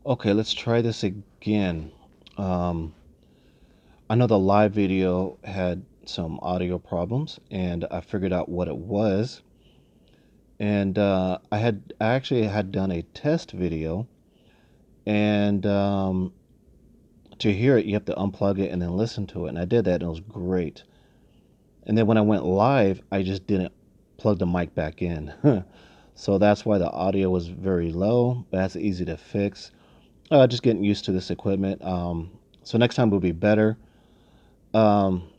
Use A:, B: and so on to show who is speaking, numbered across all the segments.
A: Okay, let's try this again. Um, I know the live video had some audio problems, and I figured out what it was. And I actually had done a test video, and to hear it, you have to unplug it and then listen to it. And I did that, and it was great. And then when I went live, I just didn't plug the mic back in. So that's why the audio was very low, but that's easy to fix. Just getting used to this equipment. So next time will be better. Um,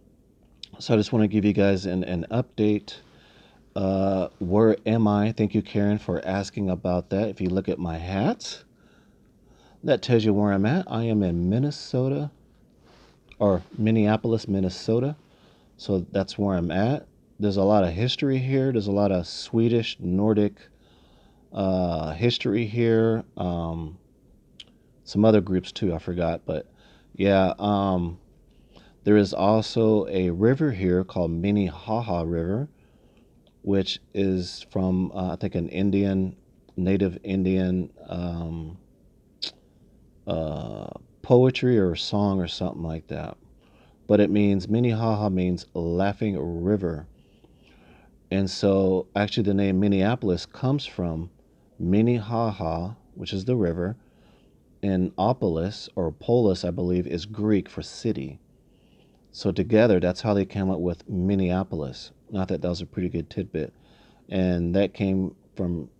A: so I just want to give you guys an update. Where am I? Thank you, Karen, for asking about that. If you look at my hat, that tells you where I'm at. I am in Minnesota or Minneapolis, Minnesota. So that's where I'm at. There's a lot of history here. There's a lot of Swedish, Nordic history here. Some other groups too, I forgot. But yeah, there is also a river here called Minnehaha River, which is from, I think, an native Indian uh, poetry or song or something like that. But it means, Minnehaha means laughing river. And so actually the name Minneapolis comes from Minnehaha, which is the river, and Opolis or Polis, I believe, is Greek for city. So together, that's how they came up with Minneapolis. And I thought that was a pretty good tidbit. And that came from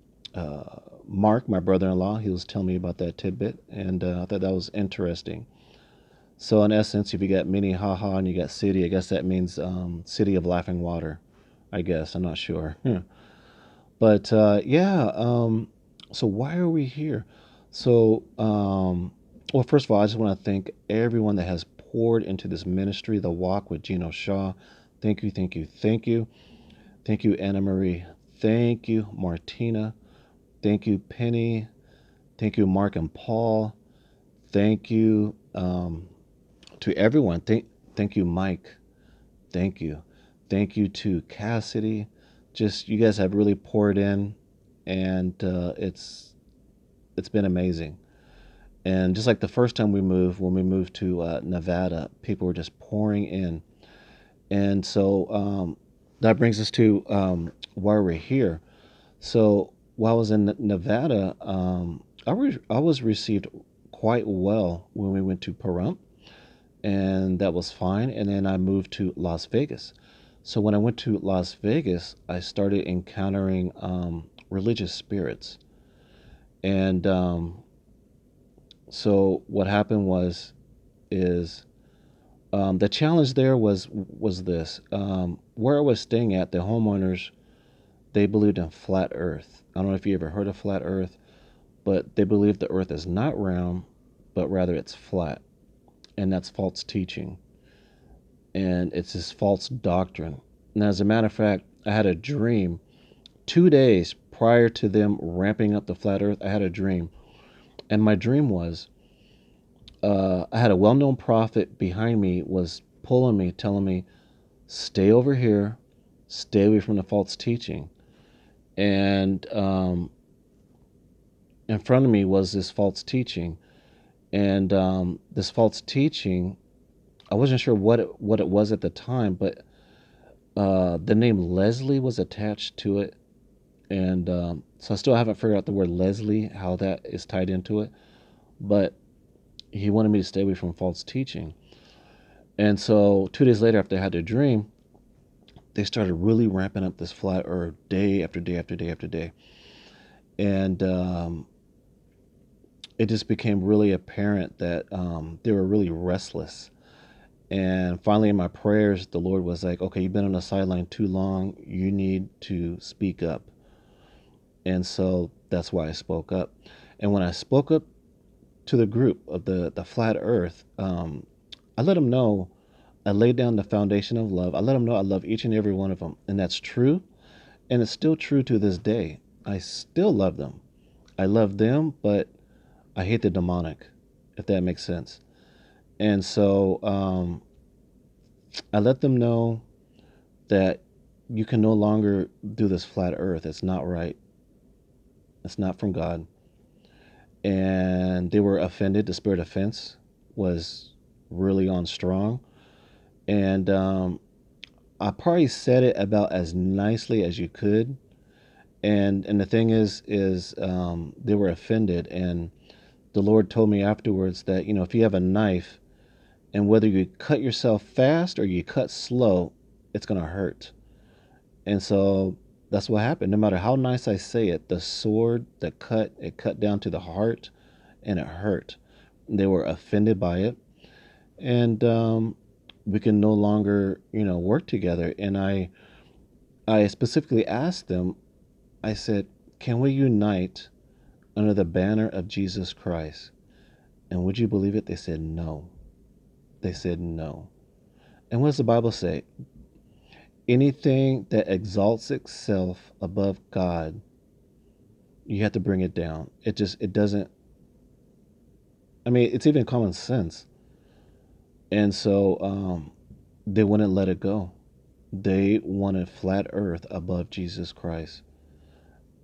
A: Mark, my brother-in-law. He was telling me about that tidbit, and I thought that was interesting. So in essence, if you got Minnehaha and you got city, I guess that means city of laughing water. I guess I'm not sure. But yeah, so why are we here? So, well, first of all, I just want to thank everyone that has poured into this ministry, The Walk with Gino Shaw. Thank you, thank you, thank you. Thank you, Anna Marie. Thank you, Martina. Thank you, Penny. Thank you, Mark and Paul. Thank you to everyone. Thank you, Mike. Thank you. Thank you to Cassidy. Just you guys have really poured in, and it's been amazing. And just like the first time we moved, when we moved to Nevada, people were just pouring in, and so that brings us to why we're here. So while I was in Nevada, I was received quite well when we went to Pahrump, and that was fine. And then I moved to Las Vegas. So when I went to Las Vegas, I started encountering religious spirits, and so what happened is the challenge there was this: where I was staying at, the homeowners, they believed in flat Earth. I don't know if you ever heard of flat Earth, but they believe the Earth is not round, but rather it's flat, and that's false teaching, and it's this false doctrine. And as a matter of fact, I had a dream 2 days prior to them ramping up the flat Earth. I had a dream, and my dream was I had a well-known prophet behind me was pulling me, telling me, "Stay over here, stay away from the false teaching." And in front of me was this false teaching, and this false teaching, I wasn't sure what it was at the time, but the name Leslie was attached to it, and so I still haven't figured out the word Leslie, how that is tied into it. But he wanted me to stay away from false teaching, and so 2 days later, after I had the dream, they started really ramping up this flat earth day after day after day after day, and it just became really apparent that they were really restless. And finally, in my prayers, the Lord was like, "Okay, you've been on the sideline too long. You need to speak up." And so that's why I spoke up. And when I spoke up to the group of the flat Earth, I let them know I laid down the foundation of love. I let them know I love each and every one of them, and that's true. And it's still true to this day. I still love them. I love them, but I hate the demonic, if that makes sense. And so I let them know that you can no longer do this flat earth. It's not right. It's not from God. And and they were offended. The spirit of offense was really on strong, and I probably said it about as nicely as you could. And the thing is they were offended, and the Lord told me afterwards that if you have a knife, and whether you cut yourself fast or you cut slow, it's gonna hurt. And so that's what happened. No matter how nice I say it, the sword that cut it cut down to the heart, and it hurt. They were offended by it, and we can no longer work together. And I specifically asked them. I said, "Can we unite under the banner of Jesus Christ?" And would you believe it? They said no. They said no. And what does the Bible say? Anything that exalts itself above God, you have to bring it down. It doesn't. I mean, it's even common sense. And so they wouldn't let it go. They wanted flat earth above Jesus Christ.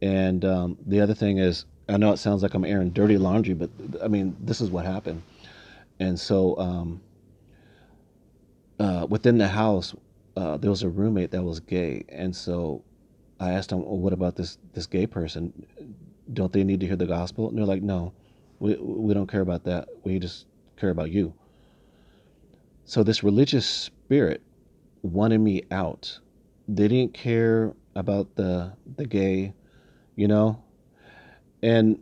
A: And the other thing is, I know it sounds like I'm airing dirty laundry, but I mean, this is what happened. And so within the house, there was a roommate that was gay. And so I asked him, well, what about this gay person? Don't they need to hear the gospel? And they're like, no, we don't care about that. We just care about you. So this religious spirit wanted me out. They didn't care about the gay, you know? And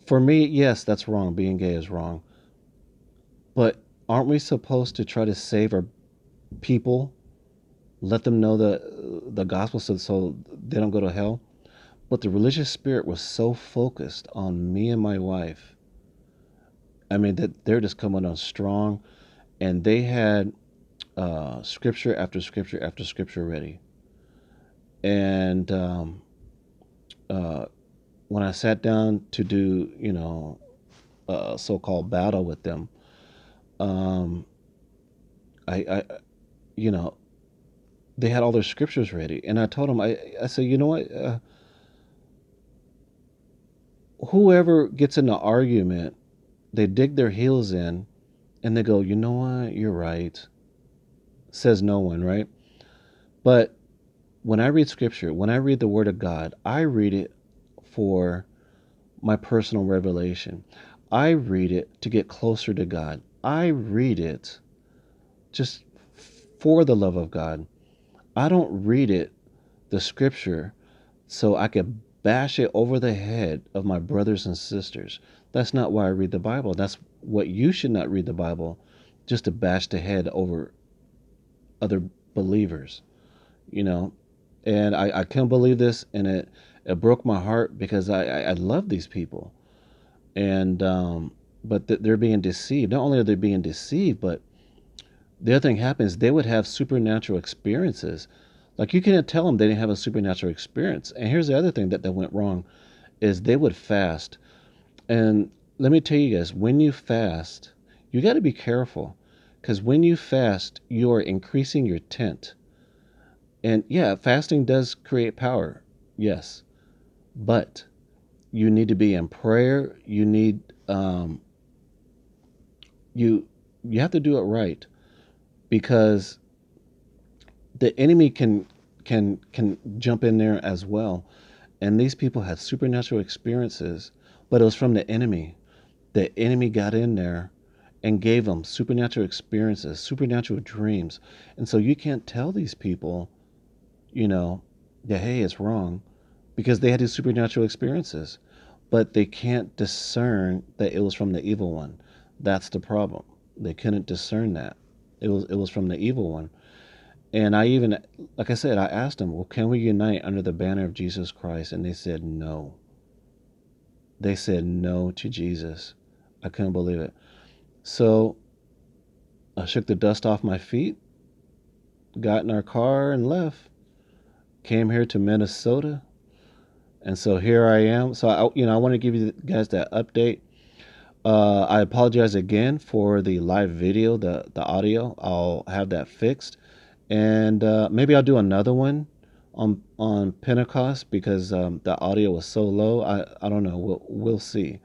A: for me, yes, that's wrong. Being gay is wrong. But aren't we supposed to try to save our people, let them know the gospel so they don't go to hell? But the religious spirit was so focused on me and my wife. I mean, that they're just coming on strong, and they had scripture after scripture after scripture ready. And uh, when I sat down to do, a so-called battle with them, um, I you know, they had all their scriptures ready, and I told them, I said, you know what, whoever gets in an argument, they dig their heels in, and they go, you know what, you're right. Says no one, right? But when I read scripture, when I read the word of God, I read it for my personal revelation. I read it to get closer to God. I read it just for the love of God. I don't read it, the scripture, so I could bash it over the head of my brothers and sisters. That's not why I read the Bible. That's what you should not read the Bible, just to bash the head over other believers, you know. And I couldn't believe this, and it broke my heart because I love these people. And but they're being deceived. Not only are they being deceived, but the other thing happens, they would have supernatural experiences. Like, you can't tell them they didn't have a supernatural experience. And here's the other thing that went wrong is they would fast. And let me tell you guys, when you fast, you got to be careful, because when you fast, you are increasing your tent. And yeah, fasting does create power. Yes. But you need to be in prayer. You need you you have to do it right, because the enemy can jump in there as well. And these people had supernatural experiences, but it was from the enemy. The enemy got in there and gave them supernatural experiences, supernatural dreams. And so you can't tell these people, you know, that, hey, it's wrong, because they had these supernatural experiences, but they can't discern that it was from the evil one. That's the problem. They couldn't discern that it was from the evil one. And I even, like I said, I asked them, well, can we unite under the banner of Jesus Christ? And they said no. They said no to Jesus. I couldn't believe it. So I shook the dust off my feet, got in our car, and left. Came here to Minnesota, and so here I am. So I want to give you guys that update. I apologize again for the live video, the audio. I'll have that fixed, and maybe I'll do another one on Pentecost, because the audio was so low. I don't know. We'll see.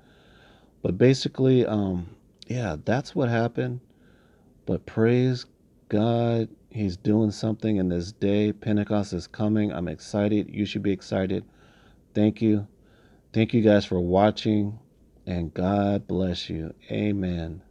A: But basically, yeah, that's what happened. But praise God, He's doing something in this day. Pentecost is coming. I'm excited. You should be excited. Thank you. Thank you guys for watching, and God bless you. Amen.